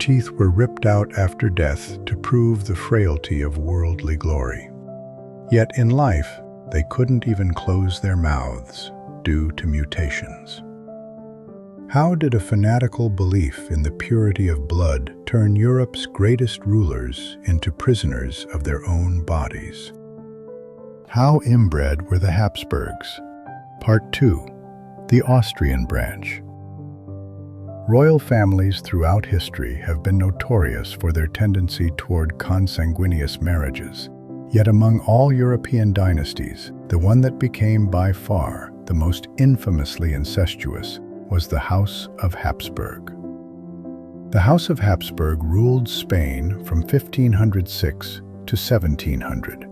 teeth were ripped out after death to prove the frailty of worldly glory. Yet in life, they couldn't even close their mouths due to mutations. How did a fanatical belief in the purity of blood turn Europe's greatest rulers into prisoners of their own bodies? How inbred were the Habsburgs? Part 2. The Austrian branch. Royal families throughout history have been notorious for their tendency toward consanguineous marriages. Yet among all European dynasties, the one that became by far the most infamously incestuous was the House of Habsburg. The House of Habsburg ruled Spain from 1506 to 1700,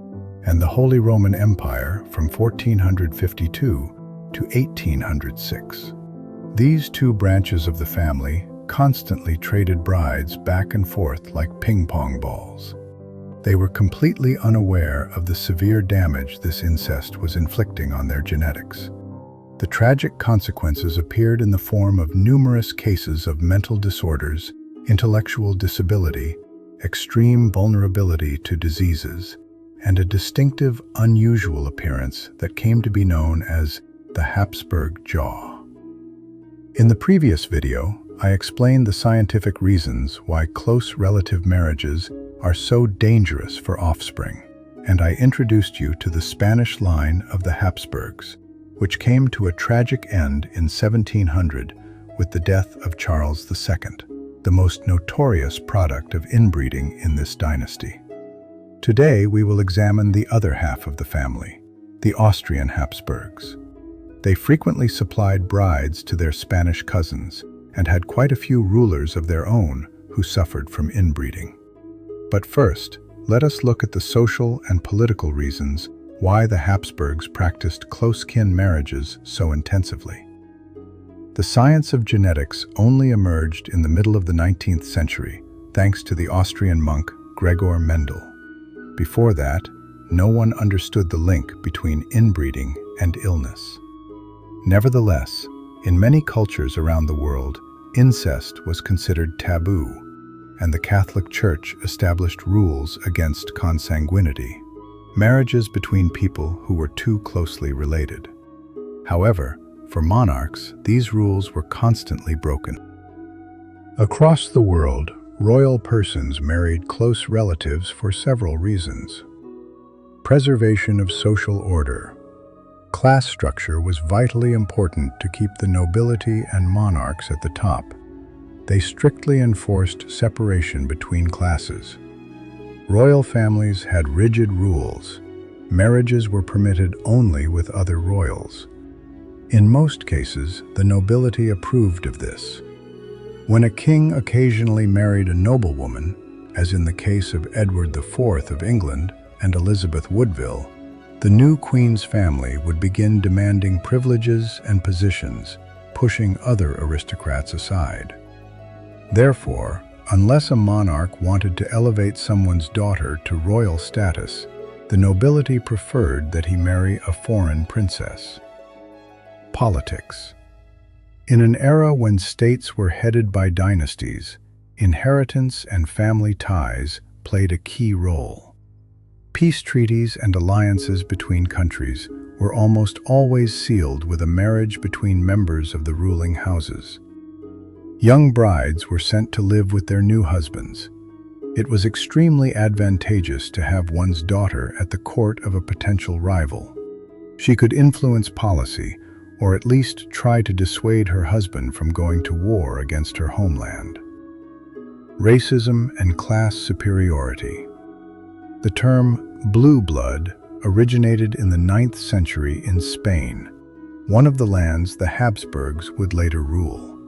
and the Holy Roman Empire from 1452 to 1806. These two branches of the family constantly traded brides back and forth like ping-pong balls. They were completely unaware of the severe damage this incest was inflicting on their genetics. The tragic consequences appeared in the form of numerous cases of mental disorders, intellectual disability, extreme vulnerability to diseases, and a distinctive, unusual appearance that came to be known as the Habsburg Jaw. In the previous video, I explained the scientific reasons why close relative marriages are so dangerous for offspring, and I introduced you to the Spanish line of the Habsburgs, which came to a tragic end in 1700 with the death of Charles II, the most notorious product of inbreeding in this dynasty. Today, we will examine the other half of the family, the Austrian Habsburgs. They frequently supplied brides to their Spanish cousins and had quite a few rulers of their own who suffered from inbreeding. But first, let us look at the social and political reasons why the Habsburgs practiced close-kin marriages so intensively. The science of genetics only emerged in the middle of the 19th century, thanks to the Austrian monk Gregor Mendel. Before that, no one understood the link between inbreeding and illness. Nevertheless, in many cultures around the world, incest was considered taboo, and the Catholic Church established rules against consanguinity, marriages between people who were too closely related. However, for monarchs, these rules were constantly broken. Across the world, royal persons married close relatives for several reasons. Preservation of social order. Class structure was vitally important to keep the nobility and monarchs at the top. They strictly enforced separation between classes. Royal families had rigid rules. Marriages were permitted only with other royals. In most cases, the nobility approved of this. When a king occasionally married a noblewoman, as in the case of Edward IV of England and Elizabeth Woodville, the new queen's family would begin demanding privileges and positions, pushing other aristocrats aside. Therefore, unless a monarch wanted to elevate someone's daughter to royal status, the nobility preferred that he marry a foreign princess. Politics. In an era when states were headed by dynasties, inheritance and family ties played a key role. Peace treaties and alliances between countries were almost always sealed with a marriage between members of the ruling houses. Young brides were sent to live with their new husbands. It was extremely advantageous to have one's daughter at the court of a potential rival. She could influence policy, or at least try to dissuade her husband from going to war against her homeland. Racism and class superiority. The term blue blood originated in the 9th century in Spain, one of the lands the Habsburgs would later rule.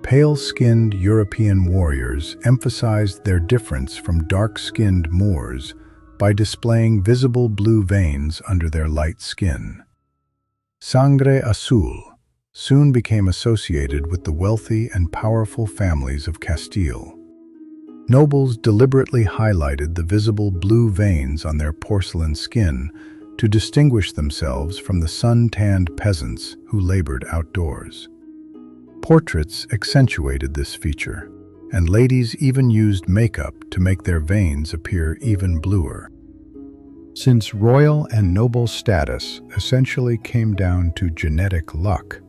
Pale-skinned European warriors emphasized their difference from dark-skinned Moors by displaying visible blue veins under their light skin. Sangre azul soon became associated with the wealthy and powerful families of Castile. Nobles deliberately highlighted the visible blue veins on their porcelain skin to distinguish themselves from the sun-tanned peasants who labored outdoors. Portraits accentuated this feature. and ladies even used makeup to make their veins appear even bluer. Since royal and noble status essentially came down to genetic luck,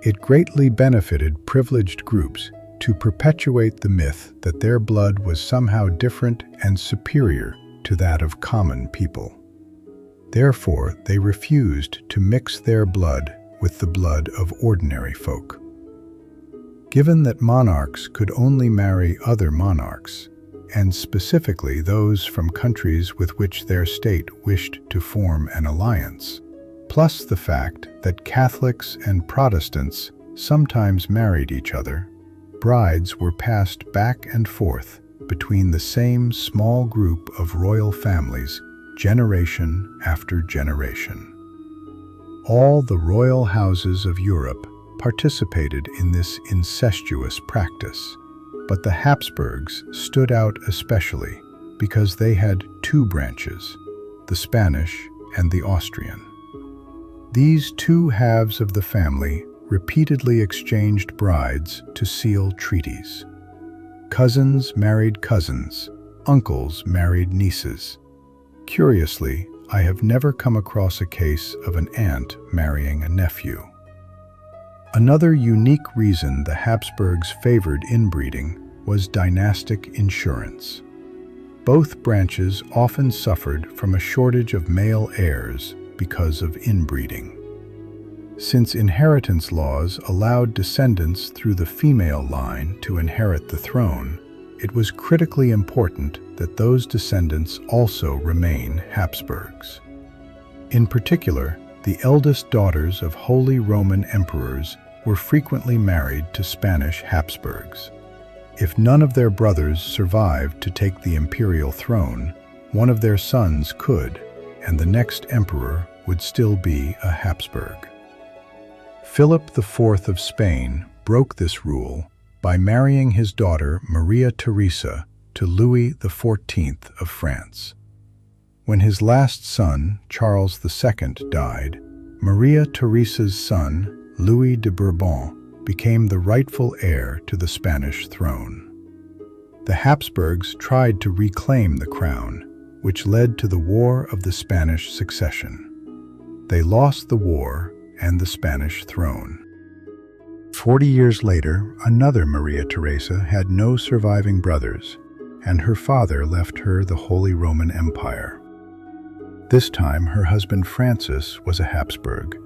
it greatly benefited privileged groups to perpetuate the myth that their blood was somehow different and superior to that of common people. Therefore, they refused to mix their blood with the blood of ordinary folk. Given that monarchs could only marry other monarchs, and specifically those from countries with which their state wished to form an alliance, plus the fact that Catholics and Protestants sometimes married each other, brides were passed back and forth between the same small group of royal families generation after generation. All the royal houses of Europe participated in this incestuous practice, but the Habsburgs stood out especially because they had two branches, the Spanish and the Austrian. These two halves of the family repeatedly exchanged brides to seal treaties. Cousins married cousins, uncles married nieces. Curiously, I have never come across a case of an aunt marrying a nephew. Another unique reason the Habsburgs favored inbreeding was dynastic insurance. Both branches often suffered from a shortage of male heirs because of inbreeding. Since inheritance laws allowed descendants through the female line to inherit the throne, it was critically important that those descendants also remain Habsburgs. In particular, the eldest daughters of Holy Roman emperors were frequently married to Spanish Habsburgs. If none of their brothers survived to take the imperial throne, one of their sons could, and the next emperor would still be a Habsburg. Philip IV of Spain broke this rule by marrying his daughter Maria Theresa to Louis XIV of France. When his last son, Charles II, died, Maria Theresa's son, Louis de Bourbon, became the rightful heir to the Spanish throne. The Habsburgs tried to reclaim the crown, which led to the War of the Spanish Succession. They lost the war and the Spanish throne. 40 years later, another Maria Theresa had no surviving brothers, and her father left her the Holy Roman Empire. This time, her husband Francis was a Habsburg,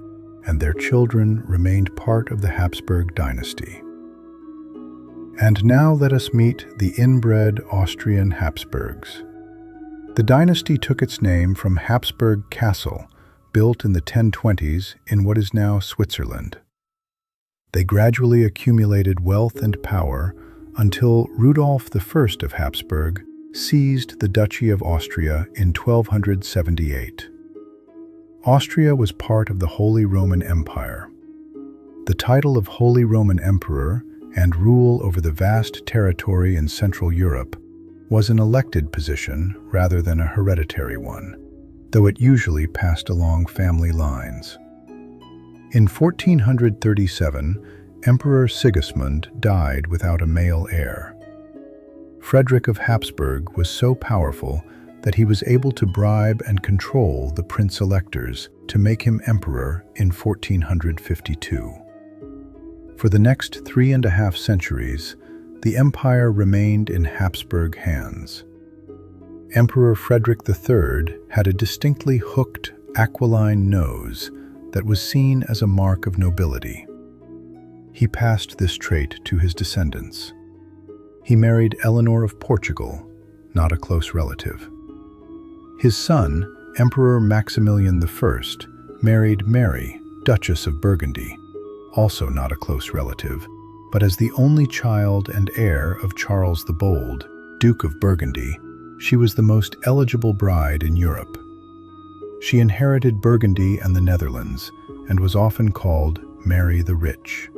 and their children remained part of the Habsburg dynasty. And now let us meet the inbred Austrian Habsburgs. The dynasty took its name from Habsburg Castle, built in the 1020s in what is now Switzerland. They gradually accumulated wealth and power until Rudolph I of Habsburg seized the Duchy of Austria in 1278. Austria was part of the Holy Roman Empire. The title of Holy Roman Emperor and rule over the vast territory in Central Europe was an elected position rather than a hereditary one, though it usually passed along family lines. In 1437, Emperor Sigismund died without a male heir. Frederick of Habsburg was so powerful that he was able to bribe and control the prince-electors to make him emperor in 1452. For the next 3.5 centuries, the empire remained in Habsburg hands. Emperor Frederick III had a distinctly hooked, aquiline nose that was seen as a mark of nobility. He passed this trait to his descendants. He married Eleanor of Portugal, not a close relative. His son, Emperor Maximilian I, married Mary, Duchess of Burgundy, also not a close relative, but as the only child and heir of Charles the Bold, Duke of Burgundy, she was the most eligible bride in Europe. She inherited Burgundy and the Netherlands and was often called Mary the Rich.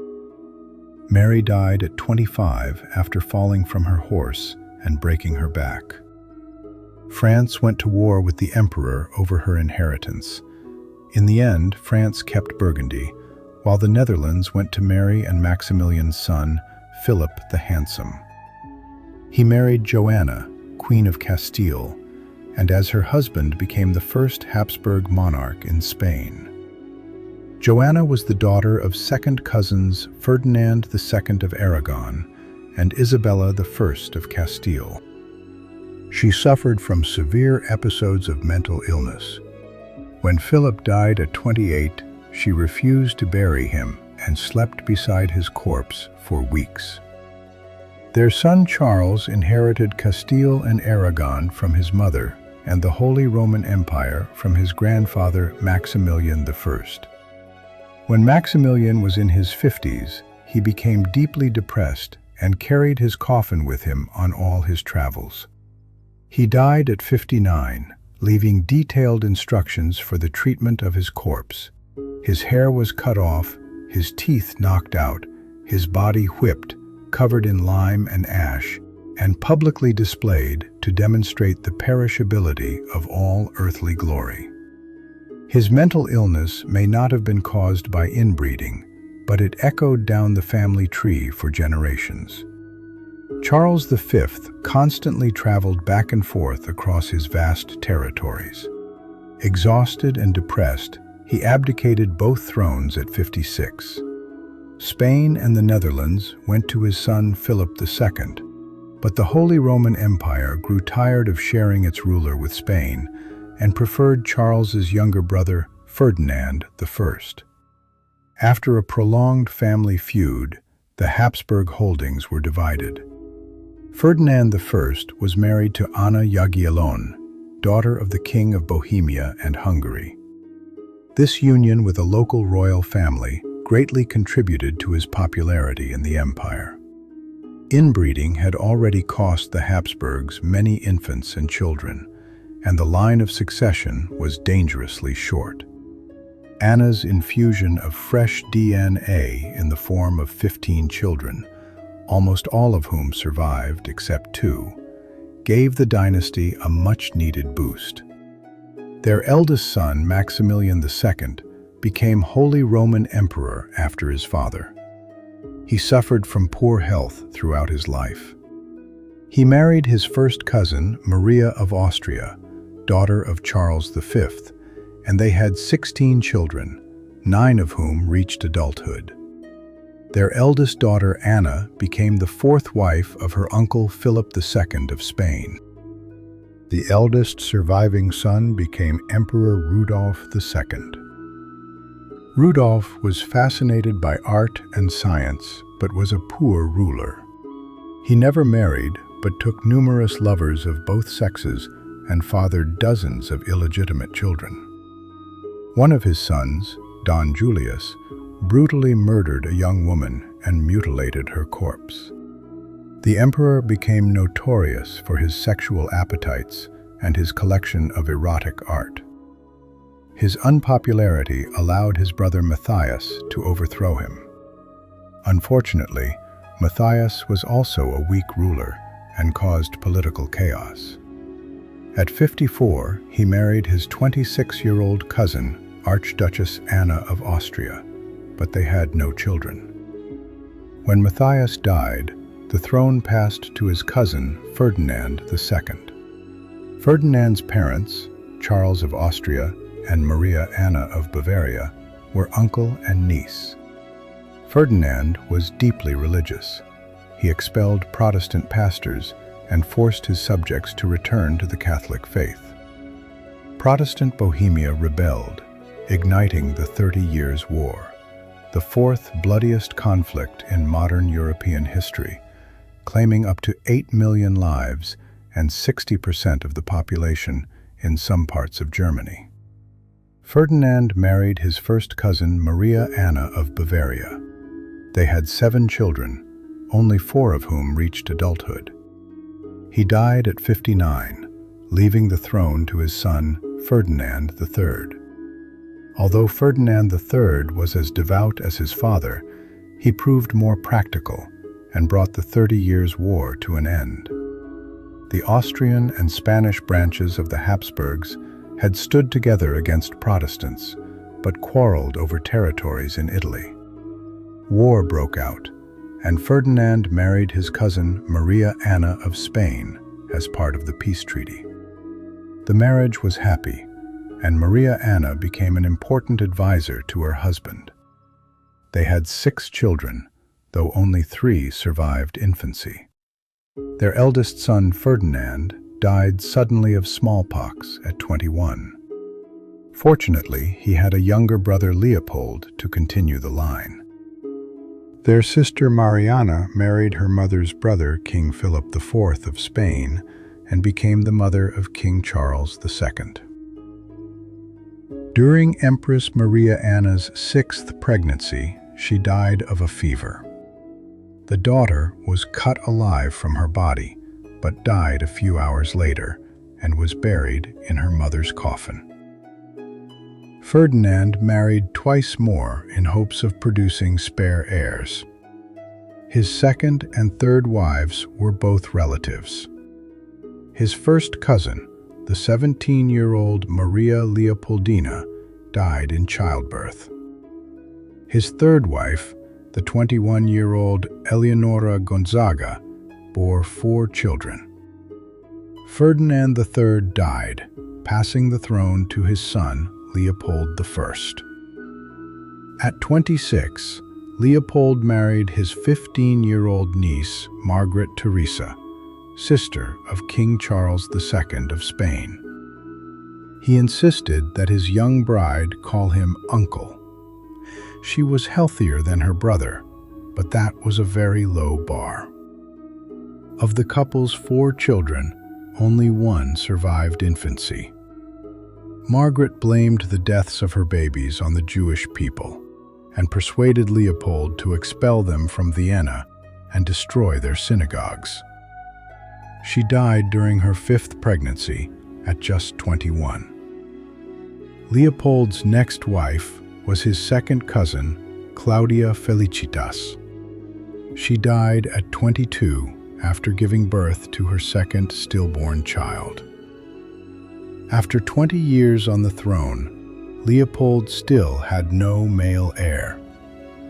Mary died at 25 after falling from her horse and breaking her back. France went to war with the emperor over her inheritance. In the end, France kept Burgundy, while the Netherlands went to Mary and Maximilian's son, Philip the Handsome. He married Joanna, Queen of Castile, and as her husband became the first Habsburg monarch in Spain. Joanna was the daughter of second cousins Ferdinand II of Aragon and Isabella I of Castile. She suffered from severe episodes of mental illness. When Philip died at 28, she refused to bury him and slept beside his corpse for weeks. Their son Charles inherited Castile and Aragon from his mother and the Holy Roman Empire from his grandfather Maximilian I. When Maximilian was in his 50s, he became deeply depressed and carried his coffin with him on all his travels. He died at 59, leaving detailed instructions for the treatment of his corpse. His hair was cut off, his teeth knocked out, his body whipped, covered in lime and ash, and publicly displayed to demonstrate the perishability of all earthly glory. His mental illness may not have been caused by inbreeding, but it echoed down the family tree for generations. Charles V constantly traveled back and forth across his vast territories. Exhausted and depressed, he abdicated both thrones at 56. Spain and the Netherlands went to his son Philip II, but the Holy Roman Empire grew tired of sharing its ruler with Spain and preferred Charles's younger brother, Ferdinand I. After a prolonged family feud, the Habsburg holdings were divided. Ferdinand I was married to Anna Jagiellon, daughter of the King of Bohemia and Hungary. This union with a local royal family greatly contributed to his popularity in the empire. Inbreeding had already cost the Habsburgs many infants and children, and the line of succession was dangerously short. Anna's infusion of fresh DNA in the form of 15 children, almost all of whom survived except 2, gave the dynasty a much-needed boost. Their eldest son, Maximilian II, became Holy Roman Emperor after his father. He suffered from poor health throughout his life. He married his first cousin, Maria of Austria, daughter of Charles V, and they had 16 children, 9 of whom reached adulthood. Their eldest daughter, Anna, became the 4th wife of her uncle Philip II of Spain. The eldest surviving son became Emperor Rudolph II. Rudolph was fascinated by art and science, but was a poor ruler. He never married, but took numerous lovers of both sexes and fathered dozens of illegitimate children. One of his sons, Don Julius, brutally murdered a young woman and mutilated her corpse. The emperor became notorious for his sexual appetites and his collection of erotic art. His unpopularity allowed his brother Matthias to overthrow him. Unfortunately, Matthias was also a weak ruler and caused political chaos. At 54, he married his 26-year-old cousin, Archduchess Anna of Austria, but they had no children. When Matthias died, the throne passed to his cousin, Ferdinand II. Ferdinand's parents, Charles of Austria and Maria Anna of Bavaria, were uncle and niece. Ferdinand was deeply religious. He expelled Protestant pastors and forced his subjects to return to the Catholic faith. Protestant Bohemia rebelled, igniting the 30 Years' War, the 4th bloodiest conflict in modern European history, claiming up to 8 million lives and 60% of the population in some parts of Germany. Ferdinand married his first cousin Maria Anna of Bavaria. They had 7 children, only 4 of whom reached adulthood. He died at 59, leaving the throne to his son Ferdinand III. Although Ferdinand III was as devout as his father, he proved more practical and brought the 30 Years' War to an end. The Austrian and Spanish branches of the Habsburgs had stood together against Protestants, but quarreled over territories in Italy. War broke out, and Ferdinand married his cousin Maria Anna of Spain as part of the peace treaty. The marriage was happy, and Maria Anna became an important advisor to her husband. They had 6 children, though only 3 survived infancy. Their eldest son, Ferdinand, died suddenly of smallpox at 21. Fortunately, he had a younger brother, Leopold, to continue the line. Their sister Mariana married her mother's brother, King Philip IV of Spain, and became the mother of King Charles II. During Empress Maria Anna's 6th pregnancy, she died of a fever. The daughter was cut alive from her body, but died a few hours later and was buried in her mother's coffin. Ferdinand married twice more in hopes of producing spare heirs. His second and third wives were both relatives. His first cousin, the 17-year-old Maria Leopoldina, died in childbirth. His third wife, the 21-year-old Eleonora Gonzaga, bore 4 children. Ferdinand III died, passing the throne to his son, Leopold I. At 26, Leopold married his 15-year-old niece, Margaret Theresa, sister of King Charles II of Spain. He insisted that his young bride call him uncle. She was healthier than her brother, but that was a very low bar. Of the couple's 4 children, only 1 survived infancy. Margaret blamed the deaths of her babies on the Jewish people and persuaded Leopold to expel them from Vienna and destroy their synagogues. She died during her 5th pregnancy at just 21. Leopold's next wife was his second cousin, Claudia Felicitas. She died at 22 after giving birth to her second stillborn child. After 20 years on the throne, Leopold still had no male heir,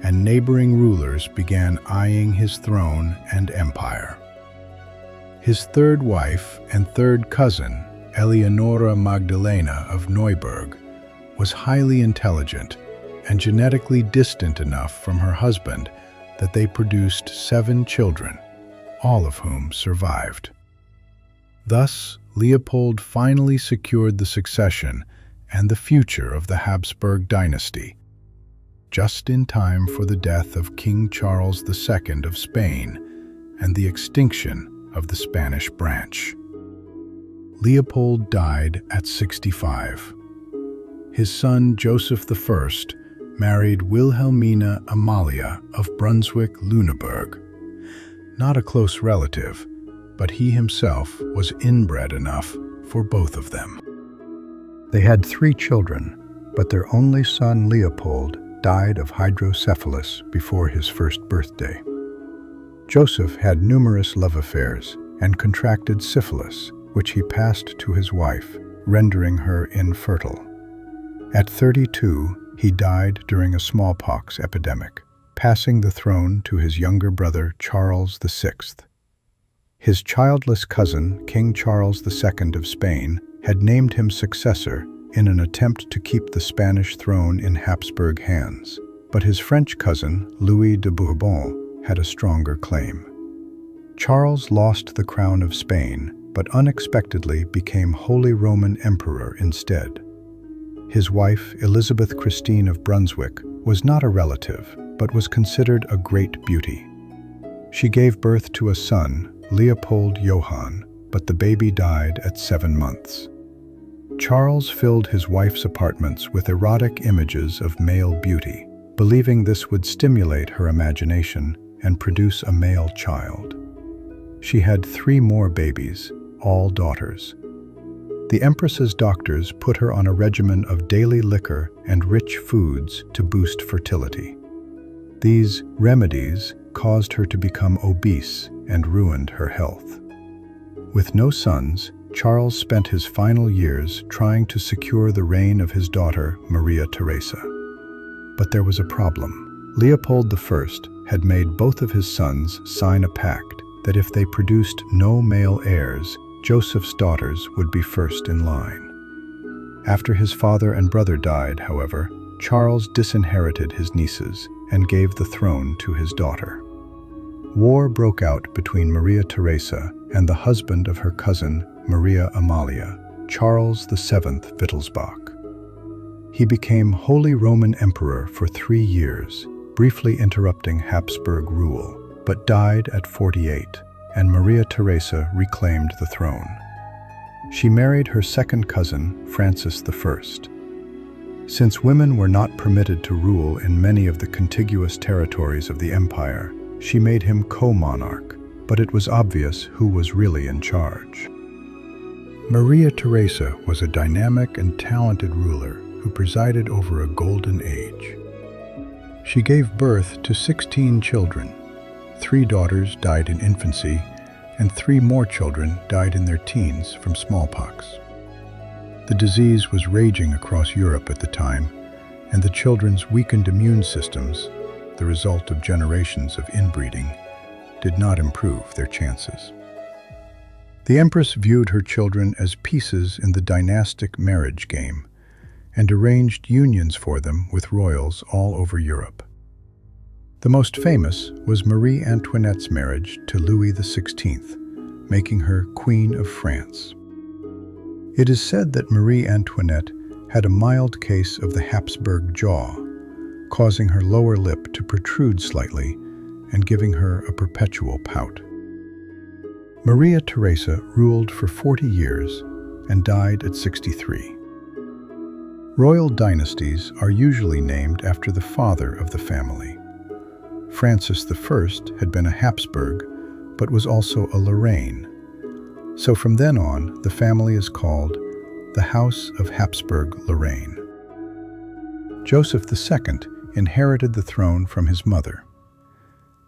and neighboring rulers began eyeing his throne and empire. His third wife and third cousin, Eleonora Magdalena of Neuburg, was highly intelligent and genetically distant enough from her husband that they produced 7 children, all of whom survived. Thus, Leopold finally secured the succession and the future of the Habsburg dynasty, just in time for the death of King Charles II of Spain and the extinction of the Spanish branch. Leopold died at 65. His son Joseph I married Wilhelmina Amalia of Brunswick-Lüneburg. Not a close relative, but he himself was inbred enough for both of them. They had 3 children, but their only son Leopold died of hydrocephalus before his first birthday. Joseph had numerous love affairs and contracted syphilis, which he passed to his wife, rendering her infertile. At 32, he died during a smallpox epidemic, passing the throne to his younger brother Charles VI. His childless cousin, King Charles II of Spain, had named him successor in an attempt to keep the Spanish throne in Habsburg hands, but his French cousin, Louis de Bourbon, had a stronger claim. Charles lost the crown of Spain, but unexpectedly became Holy Roman Emperor instead. His wife, Elizabeth Christine of Brunswick, was not a relative, but was considered a great beauty. She gave birth to a son, Leopold Johann, but the baby died at 7 months. Charles filled his wife's apartments with erotic images of male beauty, believing this would stimulate her imagination and produce a male child. She had 3 more babies, all daughters. The Empress's doctors put her on a regimen of daily liquor and rich foods to boost fertility. These remedies caused her to become obese and ruined her health. With no sons, Charles spent his final years trying to secure the reign of his daughter, Maria Theresa. But there was a problem. Leopold I had made both of his sons sign a pact that if they produced no male heirs, Joseph's daughters would be first in line. After his father and brother died, however, Charles disinherited his nieces and gave the throne to his daughter. War broke out between Maria Theresa and the husband of her cousin, Maria Amalia, Charles VII Wittelsbach. He became Holy Roman Emperor for 3 years, briefly interrupting Habsburg rule, but died at 48, and Maria Theresa reclaimed the throne. She married her second cousin, Francis I. Since women were not permitted to rule in many of the contiguous territories of the empire, she made him co-monarch, but it was obvious who was really in charge. Maria Theresa was a dynamic and talented ruler who presided over a golden age. She gave birth to 16 children. 3 daughters died in infancy, and 3 more children died in their teens from smallpox. The disease was raging across Europe at the time, and the children's weakened immune systems, the result of generations of inbreeding, did not improve their chances. The Empress viewed her children as pieces in the dynastic marriage game and arranged unions for them with royals all over Europe. The most famous was Marie Antoinette's marriage to Louis XVI, making her Queen of France. It is said that Marie Antoinette had a mild case of the Habsburg Jaw, causing her lower lip to protrude slightly and giving her a perpetual pout. Maria Theresa ruled for 40 years and died at 63. Royal dynasties are usually named after the father of the family. Francis I had been a Habsburg, but was also a Lorraine. So from then on, the family is called the House of Habsburg-Lorraine. Joseph II inherited the throne from his mother.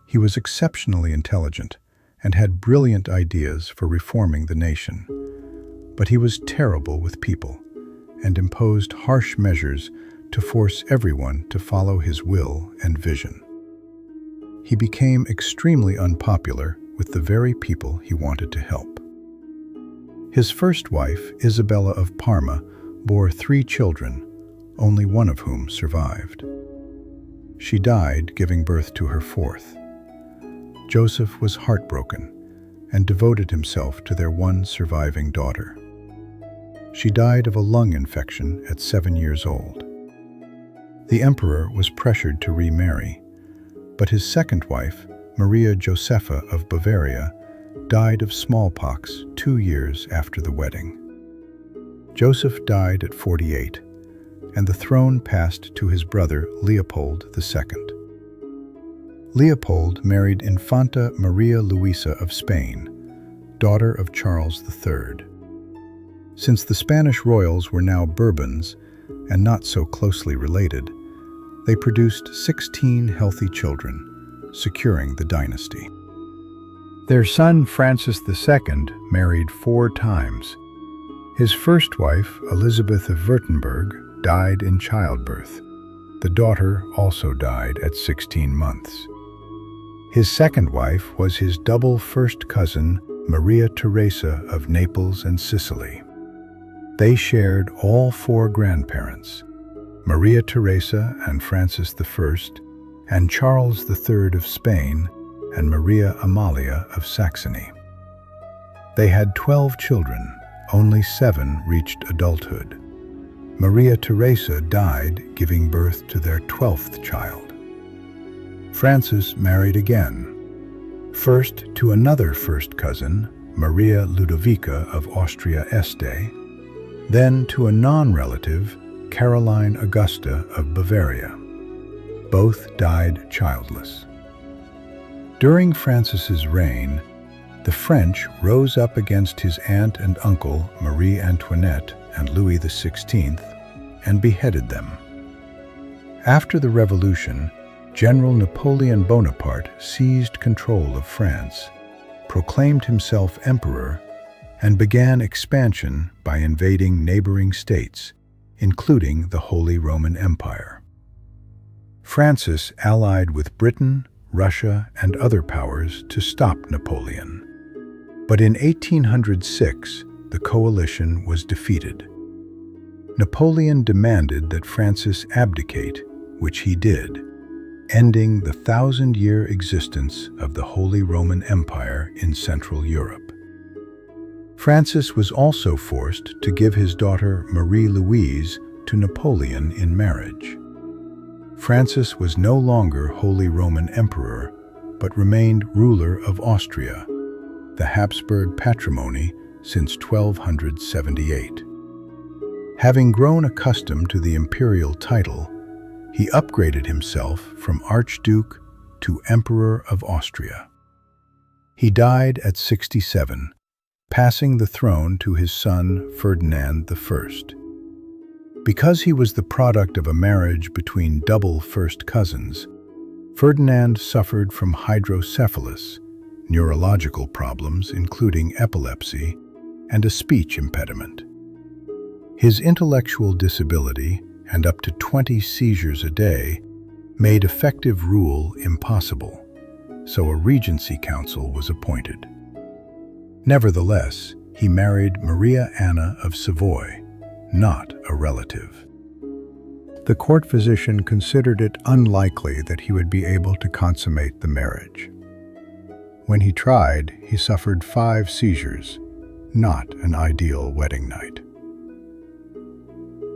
He was exceptionally intelligent and had brilliant ideas for reforming the nation. But he was terrible with people and imposed harsh measures to force everyone to follow his will and vision. He became extremely unpopular with the very people he wanted to help. His first wife, Isabella of Parma, bore 3 children, only one of whom survived. She died giving birth to her 4th. Joseph was heartbroken and devoted himself to their one surviving daughter. She died of a lung infection at 7 years old. The emperor was pressured to remarry, but his second wife, Maria Josepha of Bavaria, died of smallpox 2 years after the wedding. Joseph died at 48, and the throne passed to his brother Leopold II. Leopold married Infanta Maria Luisa of Spain, daughter of Charles III. Since the Spanish royals were now Bourbons and not so closely related, they produced 16 healthy children, securing the dynasty. Their son Francis II married 4 times. His first wife, Elizabeth of Württemberg, died in childbirth. The daughter also died at 16 months. His second wife was his double first cousin, Maria Theresa of Naples and Sicily. They shared all 4 grandparents, Maria Theresa and Francis I, and Charles III of Spain and Maria Amalia of Saxony. They had 12 children, only 7 reached adulthood. Maria Theresa died giving birth to their 12th child. Francis married again, first to another first cousin, Maria Ludovica of Austria-Este, then to a non-relative, Caroline Augusta of Bavaria. Both died childless. During Francis's reign, the French rose up against his aunt and uncle, Marie Antoinette and Louis XVI, and beheaded them. After the Revolution, General Napoleon Bonaparte seized control of France, proclaimed himself emperor, and began expansion by invading neighboring states, including the Holy Roman Empire. Francis allied with Britain, Russia, and other powers to stop Napoleon. But in 1806, the coalition was defeated. Napoleon demanded that Francis abdicate, which he did, ending the 1,000-year existence of the Holy Roman Empire in Central Europe. Francis was also forced to give his daughter Marie-Louise to Napoleon in marriage. Francis was no longer Holy Roman Emperor, but remained ruler of Austria, the Habsburg patrimony since 1278. Having grown accustomed to the imperial title, he upgraded himself from Archduke to Emperor of Austria. He died at 67, passing the throne to his son Ferdinand I. Because he was the product of a marriage between double first cousins, Ferdinand suffered from hydrocephalus, neurological problems including epilepsy, and a speech impediment. His intellectual disability and up to 20 seizures a day made effective rule impossible, so a regency council was appointed. Nevertheless, he married Maria Anna of Savoy, not a relative. The court physician considered it unlikely that he would be able to consummate the marriage. When he tried, he suffered 5 seizures, not an ideal wedding night.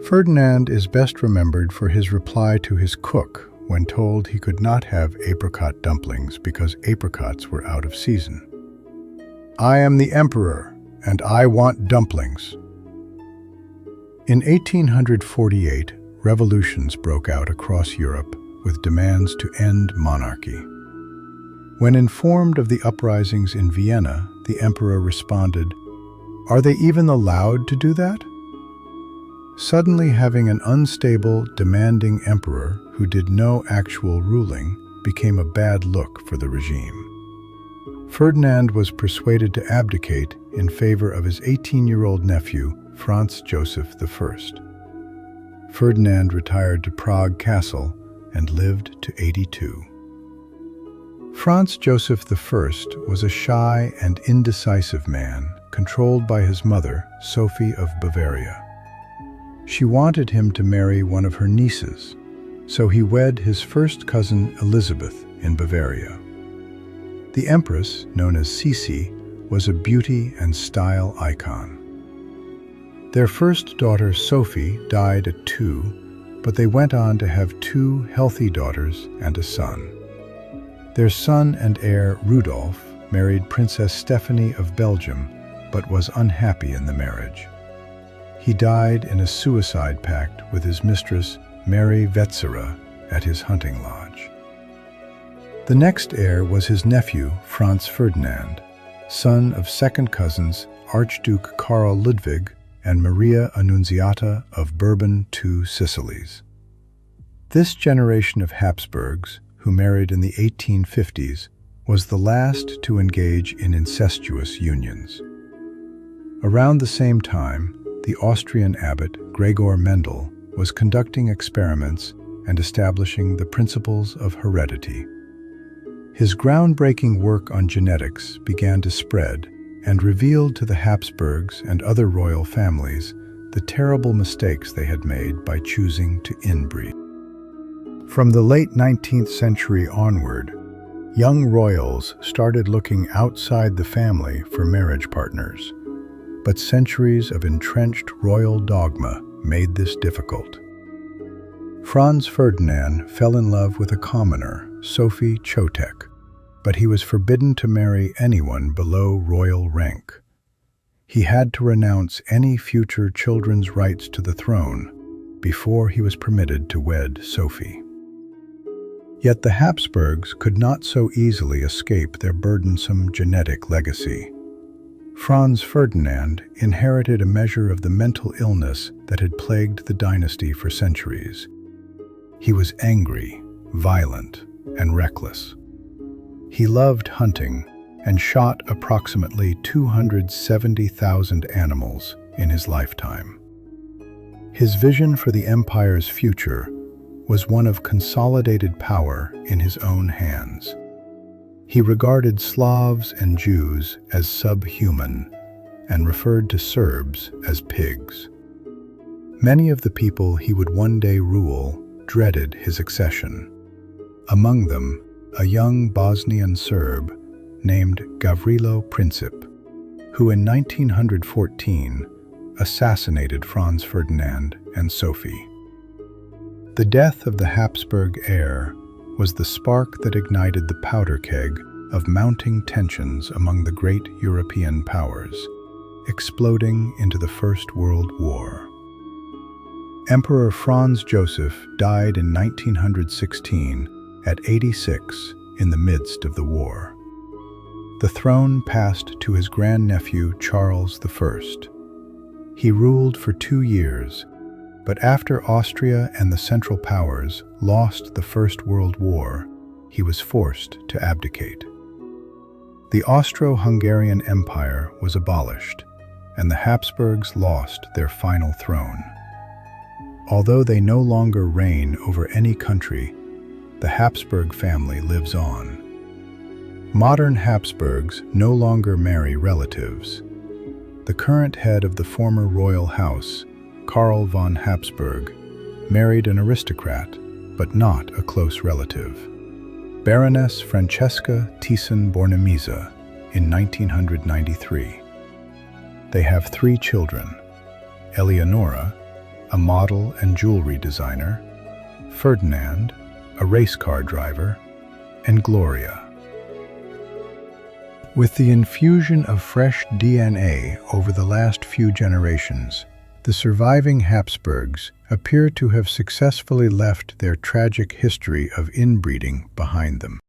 Ferdinand is best remembered for his reply to his cook when told he could not have apricot dumplings because apricots were out of season. "I am the emperor, and I want dumplings." In 1848, revolutions broke out across Europe with demands to end monarchy. When informed of the uprisings in Vienna, the emperor responded, "Are they even allowed to do that?" Suddenly, having an unstable, demanding emperor who did no actual ruling became a bad look for the regime. Ferdinand was persuaded to abdicate in favor of his 18-year-old nephew, Franz Joseph I. Ferdinand retired to Prague Castle and lived to 82. Franz Joseph I was a shy and indecisive man controlled by his mother, Sophie of Bavaria. She wanted him to marry one of her nieces, so he wed his first cousin Elizabeth in Bavaria. The empress, known as Sisi, was a beauty and style icon. Their first daughter, Sophie, died at 2, but they went on to have 2 healthy daughters and a son. Their son and heir, Rudolph, married Princess Stephanie of Belgium, but was unhappy in the marriage. He died in a suicide pact with his mistress, Mary Wetzera, at his hunting lodge. The next heir was his nephew, Franz Ferdinand, son of second cousins Archduke Karl Ludwig and Maria Annunziata of Bourbon II Sicilies. This generation of Habsburgs, who married in the 1850s, was the last to engage in incestuous unions. Around the same time, the Austrian abbot Gregor Mendel was conducting experiments and establishing the principles of heredity. His groundbreaking work on genetics began to spread and revealed to the Habsburgs and other royal families the terrible mistakes they had made by choosing to inbreed. From the late 19th century onward, young royals started looking outside the family for marriage partners. But centuries of entrenched royal dogma made this difficult. Franz Ferdinand fell in love with a commoner, Sophie Chotek, but he was forbidden to marry anyone below royal rank. He had to renounce any future children's rights to the throne before he was permitted to wed Sophie. Yet the Habsburgs could not so easily escape their burdensome genetic legacy. Franz Ferdinand inherited a measure of the mental illness that had plagued the dynasty for centuries. He was angry, violent, and reckless. He loved hunting and shot approximately 270,000 animals in his lifetime. His vision for the empire's future was one of consolidated power in his own hands. He regarded Slavs and Jews as subhuman and referred to Serbs as pigs. Many of the people he would one day rule dreaded his accession. Among them, a young Bosnian Serb named Gavrilo Princip, who in 1914 assassinated Franz Ferdinand and Sophie. The death of the Habsburg heir was the spark that ignited the powder keg of mounting tensions among the great European powers, exploding into the First World War. Emperor Franz Joseph died in 1916 at 86 in the midst of the war. The throne passed to his grandnephew Charles I. He ruled for 2 years, but after Austria and the Central Powers lost the First World War, he was forced to abdicate. The Austro-Hungarian Empire was abolished, and the Habsburgs lost their final throne. Although they no longer reign over any country, the Habsburg family lives on. Modern Habsburgs no longer marry relatives. The current head of the former royal house, Karl von Habsburg, married an aristocrat, but not a close relative, Baroness Francesca Thyssen-Bornemisza, in 1993. They have 3 children: Eleonora, a model and jewelry designer, Ferdinand, a race car driver, and Gloria. With the infusion of fresh DNA over the last few generations, the surviving Habsburgs appear to have successfully left their tragic history of inbreeding behind them.